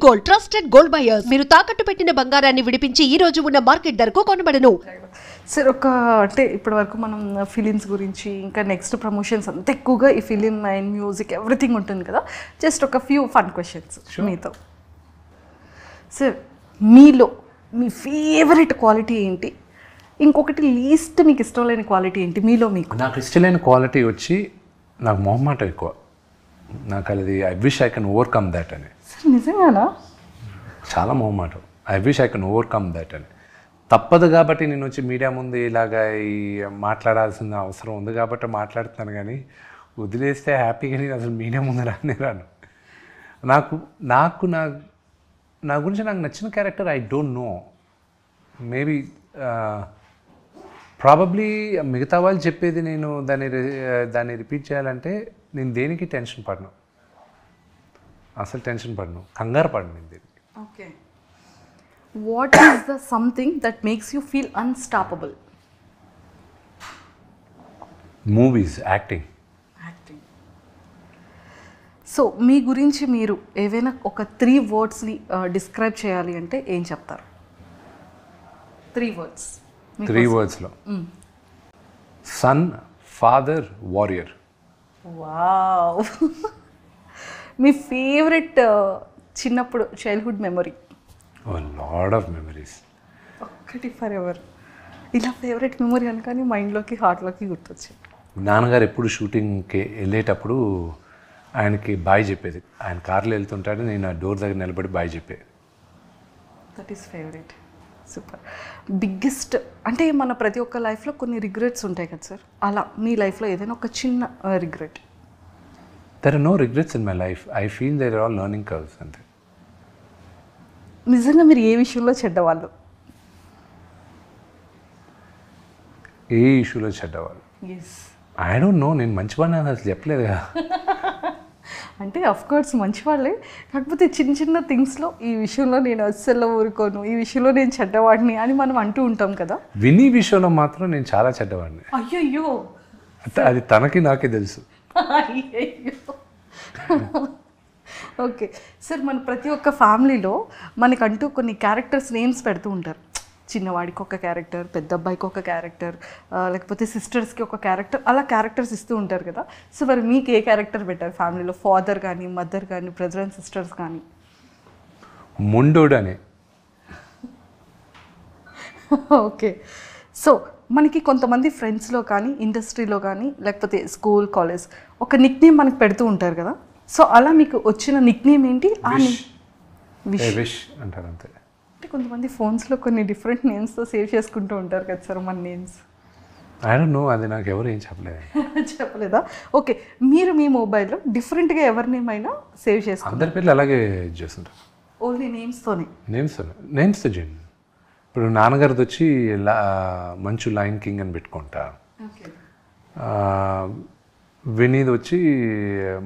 Gold trusted gold buyers మీరు తాకట్టు పెట్టిన బంగారాన్ని విడిపించి ఈ రోజు ఉన్న మార్కెట్ ధరకు కొనబడను. సార్ అంటే ఇప్పటి వరకు మనం ఫిలిమ్స్ గురించి ఇంకా నెక్స్ట్ ప్రమోషన్స్ అంత ఎక్కువగా ఈ ఫిలిం అండ్ మ్యూజిక్ ఎవ్రీథింగ్ ఉంటుంది కదా, జస్ట్ ఒక ఫ్యూ ఫన్ క్వశ్చన్స్ మీతో. సార్ మీలో మీ ఫేవరెట్ క్వాలిటీ ఏంటి? ఇంకొకటి లీస్ట్ మీకు ఇష్టం లేని క్వాలిటీ ఏంటి మీలో? మీకు నాకు ఇష్టమైన క్వాలిటీ వచ్చి నాకు మొహమాటం ఎక్కువ. నాకు అది I wish I can overcome that అని. సార్ నిజంగానా? చాలా మొహమాటం. I wish I can overcome that అని. తప్పదు కాబట్టి నేను వచ్చి మీడియా ముందు ఇలాగా ఈ మాట్లాడాల్సిన అవసరం ఉంది కాబట్టి మాట్లాడుతున్నాను, కానీ వదిలేస్తే హ్యాపీగా నేను అసలు మీడియా ముందు రాను. నాకు నాకు నా నా గురించి నాకు నచ్చిన character I don't no. Maybe probably మిగతా వాళ్ళు చెప్పేది నేను దాన్ని రిపీట్ చేయాలంటే నేను దేనికి టెన్షన్ పడను, అసలు టెన్షన్ పడను, కంగారు పడను నేను దేనికి. Okay, what is the something that makes you feel unstoppable? Movies, acting. So మీ గురించి మీరు ఏవైనా ఒక 3 wordsని డిస్క్రైబ్ చేయాలి అంటే ఏం చెప్తారు? 3 words. 3 wordsలో సన్, ఫాదర్, వారియర్. వావ్. మీ ఫేవరెట్ చిన్నప్పుడు childhood memory? Lot of memories. ఒక్కటి ఫర్ ఎవర్ ఇలా ఫేవరెట్ మెమరీ అనగానే మైండ్లోకి హార్ట్లోకి గుర్తొచ్చింది. నాన్నగారు ఎప్పుడు షూటింగ్కి వెళ్ళేటప్పుడు ఆయనకి బాయ్ చెప్పేది. ఆయన కార్లో వెళ్తుంటాడు, నేను ఆ డోర్ దగ్గర నిలబడి బాయ్ చెప్పేది. That is favourite. Super. Biggest అంటే మన ప్రతి ఒక్క లైఫ్లో కొన్ని రిగ్రెట్స్ ఉంటాయి కదా సార్, అలా మీ లైఫ్లో ఏదైనా ఒక చిన్న regret? There are no regrets in my life. I feel there are all learning curves అంతే. నిజంగా మీరు ఏ విషయంలో చెడ్డవాళ్ళు? ఏ ఇష్యూలో చెడ్డవాళ్ళు? ఎస్. I don't know. నేను మంచివాడిని అని అసలు చెప్పలేదు కదా. అంటే అఫ్కోర్స్ మంచివాళ్ళే, కాకపోతే చిన్న చిన్న థింగ్స్లో ఈ విషయంలో నేను అస్సలు ఊరుకోను, ఈ విషయంలో నేను చెడ్డవాడిని అని మనం అంటూ ఉంటాం కదా. విని విషయంలో మాత్రం నేను చాలా చెడ్డవాడిని. అయ్యయ్యో, అది తనకి నాకే తెలుసు. అయ్యయ్యో. ఓకే సార్, మన ప్రతి ఒక్క ఫ్యామిలీలో మనకంటూ కొన్ని క్యారెక్టర్స్ నేమ్స్ పెడుతూ ఉంటారు. చిన్నవాడికి ఒక క్యారెక్టర్, పెద్ద అబ్బాయికి ఒక క్యారెక్టర్, లేకపోతే సిస్టర్స్కి ఒక క్యారెక్టర్, అలా క్యారెక్టర్స్ ఇస్తూ ఉంటారు కదా. సో మరి మీకు ఏ క్యారెక్టర్ పెట్టారు ఫ్యామిలీలో? ఫాదర్ కానీ, మదర్ కానీ, బ్రదర్ అండ్ సిస్టర్స్ కానీ? ముండోడు అని. ఓకే. సో మనకి కొంతమంది ఫ్రెండ్స్లో కానీ, ఇండస్ట్రీలో కానీ, లేకపోతే స్కూల్, కాలేజ్ ఒక నిక్ నేమ్ మనకు పెడుతూ ఉంటారు కదా. సో అలా మీకు వచ్చిన నిక్ నేమ్ ఏంటి? విష్ అంటారు అంతే. అంటే కొంతమంది ఫోన్స్లో కొన్ని డిఫరెంట్ నేమ్స్తో సేవ్ చేసుకుంటూ ఉంటారు కదా సార్ మన నేమ్స్. ఐ డోంట్ నో, అది నాకు ఎవరు ఏం చెప్పలేదు. చెప్పలేదా? ఓకే, మీరు మీ మొబైల్లో డిఫరెంట్గా ఎవరి నేమ్ అయినా సేవ్ చేసుకుంటారు? అందరి పేర్లు అలాగే చేస్తుంటారు. ఓన్లీ నేమ్స్తోనే? నేమ్స్తో చేయండి. ఇప్పుడు నాన్నగారిది వచ్చి మంచు లైన్ కింగ్ అని పెట్టుకుంటా. వినీది వచ్చి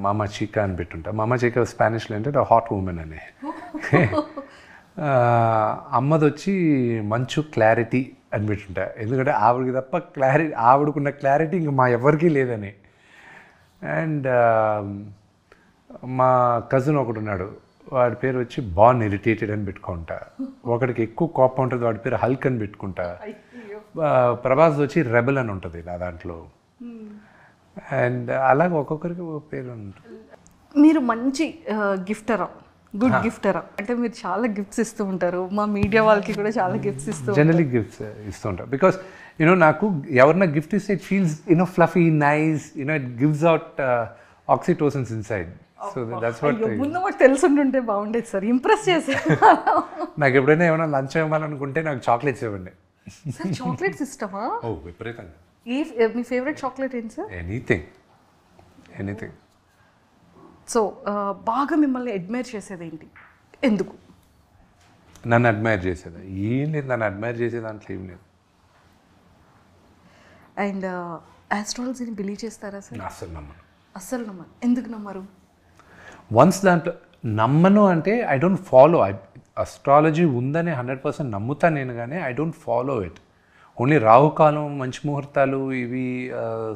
మామా చీకా అని పెట్టుంటా. మామా చీకా స్పానిష్లో ఏంటంటే హాట్ ఉమెన్ అని. అమ్మది వచ్చి మంచు క్లారిటీ అని పెట్టుంటా, ఎందుకంటే ఆవిడకి తప్ప ఆవిడకున్న క్లారిటీ ఇంక మా ఎవరికీ లేదని. అండ్ మా కజిన్ ఒకడు ఉన్నాడు, వాడి పేరు వచ్చి బాన్ ఇరిటేటెడ్ అని పెట్టుకుంటా. ఒకడికి ఎక్కువ కోపం ఉంటుంది, వాడి పేరు హల్క్ అని పెట్టుకుంటా. ప్రభాస్ వచ్చి రెబల్ అని ఉంటుంది నా దాంట్లో. అండ్ అలాగే ఒక్కొక్కరికి ఒక పేరు ఉంటుంది. మీరు మంచి గిఫ్టరా, గుడ్ గిఫ్టరా? అంటే మీరు చాలా గిఫ్ట్స్ ఇస్తూ ఉంటారు, మా మీడియా వాళ్ళకి కూడా చాలా గిఫ్ట్స్ ఇస్తూ ఉంటారు. జనరలీ గిఫ్ట్స్ ఇస్తూ ఉంటారు బికాస్ నాకు ఎవరన్నా గిఫ్ట్ ఇస్తే it feels fluffy, nice, it gives out oxytocins inside. So that's what. ముందు మాకు తెలుసుంటుంటే బాగుండేది సార్, ఇంప్రెస్ చేశారు. నాకు ఎప్పుడైనా ఏమైనా లంచ్ ఇవ్వాలనుకుంటే నాకు చాక్లెట్స్ ఇవ్వండి. సార్ చాక్లెట్స్ ఇష్టమా? ఓ విపరీతంగా. మీ ఫేవరెట్ చాక్లెట్ ఏంటి సార్? ఎనీథింగ్. సో బాగా మిమ్మల్ని అడ్మైర్ చేసేది ఏంటి, ఎందుకు? నన్ను అడ్మైర్ చేసేది ఏం లేదు, నన్ను అడ్మైర్ చేసే దాంట్లో ఏం లేదు. అండ్ ఆస్ట్రాలజీని బిలీవ్ చేస్తారా సార్? అస్సలు నమ్మను. ఎందుకు నమ్మరు? వన్స్ దాంట్లో నమ్మను అంటే ఐ డోంట్ ఫాలో. అస్ట్రాలజీ ఉందని 100% నమ్ముతాను నేను, కానీ I don't follow it. Only రాహుకాలం, మంచి ముహూర్తాలు, ఇవి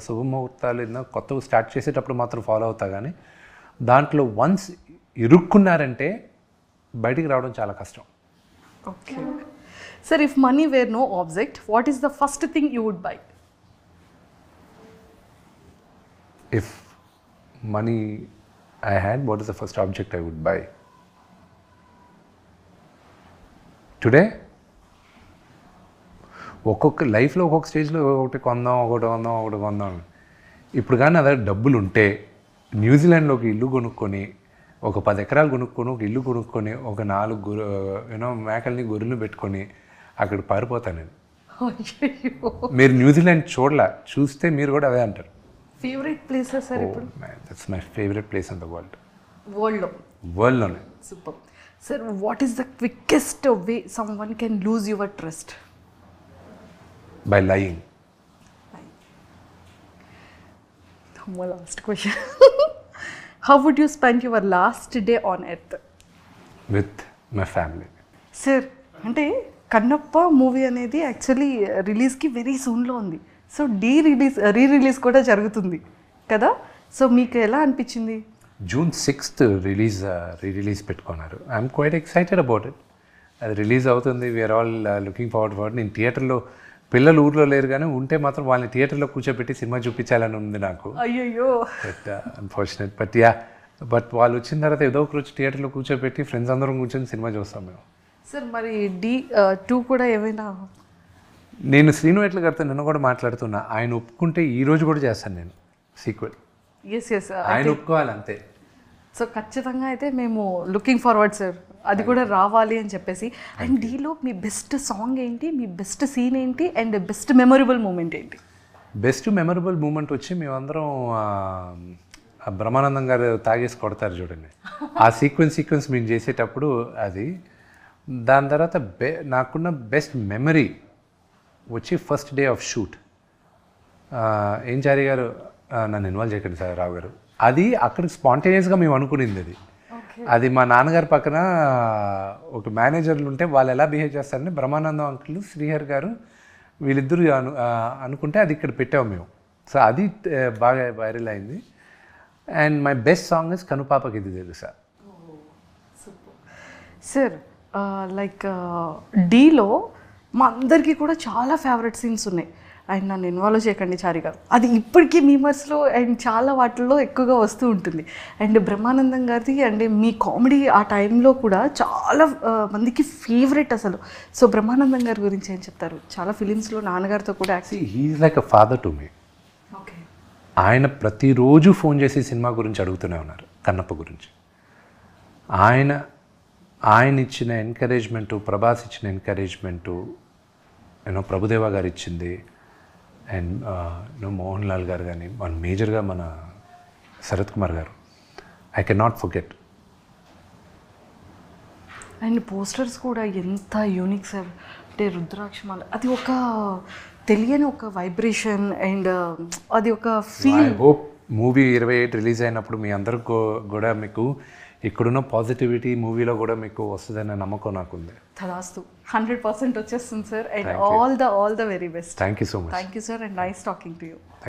శుభముహూర్తాలు ఏదైనా కొత్తవి స్టార్ట్ చేసేటప్పుడు మాత్రం ఫాలో అవుతా. కానీ దాంట్లో వన్స్ ఇరుక్కున్నారంటే బయటికి రావడం చాలా కష్టం. Okay sir, if money were no object, what is the first thing you would buy? If money I had, what is the first object I would buy? Today ఒక్కొక్క లైఫ్లో ఒక్కొక్క స్టేజ్లో ఒకటి కొందాం. ఇప్పుడు కానీ అదే డబ్బులు ఉంటే న్యూజిలాండ్లో ఒక ఇల్లు కొనుక్కొని, ఒక 10 ఎకరాలు కొనుక్కొని, ఒక ఇల్లు కొనుక్కొని, ఒక 4 మేకల్ని గొర్రెలు పెట్టుకొని అక్కడికి పారిపోతాను నేను. మీరు న్యూజిలాండ్ చూస్తే మీరు కూడా అదే అంటారు. ఫేవరెట్ ప్లేసెస్ సార్ ఇప్పుడు? That's my favourite place in the world. వరల్డ్లోనే. Super sir, what is the quickest way someone can lose your trust? By lying. Last question. How would you spend your last day on earth? With my family. Sir, అంటే Kannappa movie అనేది actually రిలీజ్కి very సూన్లో ఉంది. So re release కూడా జరుగుతుంది కదా. So మీకు ఎలా అనిపించింది? June 6th రిలీజ్ పెట్టుకున్నారు. I'm quite excited about it. అది రిలీజ్ అవుతుంది. We're all looking forward for. నేను థియేటర్లో, పిల్లలు ఊర్లో లేరు కానీ ఉంటే మాత్రం వాళ్ళని థియేటర్లో కూర్చోబెట్టి సినిమా చూపించాలని ఉంది నాకు. అయ్యో, బట్ అన్ఫార్చునేట్. బట్ వాళ్ళు వచ్చిన తర్వాత ఏదో ఒక రోజు థియేటర్లో కూర్చోబెట్టి ఫ్రెండ్స్ అందరం కూర్చొని సినిమా చూస్తాం మేము. సార్ మరి D2 కూడా ఏమైనా? నేను శ్రీను ఎట్ల గారితో నిన్న కూడా మాట్లాడుతున్నా. ఆయన ఒప్పుకుంటే ఈ రోజు కూడా చేస్తాను నేను సీక్వెల్. ఎస్ ఆయన ఒప్పుకోవాలి అంతే. సో ఖచ్చితంగా అయితే మేము లుకింగ్ ఫార్వర్డ్ సార్, అది కూడా రావాలి అని చెప్పేసి. అండ్ డీలో మీ బెస్ట్ సాంగ్ ఏంటి, మీ బెస్ట్ సీన్ ఏంటి, అండ్ బెస్ట్ మెమొరబుల్ మూమెంట్ ఏంటి? బెస్ట్ మెమొరబుల్ మూమెంట్ వచ్చి మేమందరం బ్రహ్మానందం గారు తాగేసి కొడతారు చూడండి, ఆ సీక్వెన్స్ మేము చేసేటప్పుడు అది. దాని తర్వాత నాకున్న బెస్ట్ మెమరీ వచ్చి ఫస్ట్ డే ఆఫ్ షూట్. ఏం చారి గారు నన్ను ఇన్వాల్వ్ చేయకండి సార్ రావు గారు, అది అక్కడికి స్పాంటేనియస్గా మేము అనుకునింది. అది మా నాన్నగారి పక్కన ఒక మేనేజర్లు ఉంటే వాళ్ళు ఎలా బిహేవ్ చేస్తారని బ్రహ్మానందం అంకుల్, శ్రీహర్ గారు వీళ్ళిద్దరూ అనుకుంటే అది ఇక్కడ పెట్టాము మేము. సో అది బాగా వైరల్ అయింది. And my best song is కనుపాపకి ఇది తెలుసా. సార్ లైక్ డీలో మా అందరికీ కూడా చాలా ఫేవరెట్ సీన్స్ ఉన్నాయి. అండ్ నన్ను ఇన్వాల్వ్ చేయకండి చారి గారు, అది ఇప్పటికీ మీమర్స్లో అండ్ చాలా వాటిల్లో ఎక్కువగా వస్తూ ఉంటుంది. అండ్ బ్రహ్మానందం గారిది అండ్ మీ కామెడీ ఆ టైంలో కూడా చాలా మందికి ఫేవరెట్ అసలు. సో బ్రహ్మానందం గారి గురించి ఏం చెప్తారు? చాలా ఫిలిమ్స్లో నాన్నగారితో కూడా he is like a father to me. Okay. ఆయన ప్రతిరోజు ఫోన్ చేసి సినిమా గురించి అడుగుతూనే ఉన్నారు, కన్నప్ప గురించి. ఆయన ఇచ్చిన ఎంకరేజ్మెంటు, ప్రభాస్ ఇచ్చిన ఎంకరేజ్మెంటు, ప్రభుదేవా గారు ఇచ్చింది, అండ్ మోహన్ లాల్ గారు కానీ, మన మేజర్గా మన శరత్ కుమార్ గారు, I can not forget. And posters కూడా ఎంత యూనిక్ సార్, అంటే రుద్రాక్షమాల, అది ఒక తెలియని ఒక వైబ్రేషన్ అండ్ అది ఒక feel. I hope movie 28 release అయినప్పుడు మీ అందరికి కూడా మీకు ఇక్కడున్న పాజిటివిటీ మూవీలో కూడా మీకు వస్తుందనే నమ్మకం నాకుంది. తదాస్తు, 100% వచ్చేస్తుంది sir. And all the very best. Thank you so much. Thank you sir, and nice talking to you.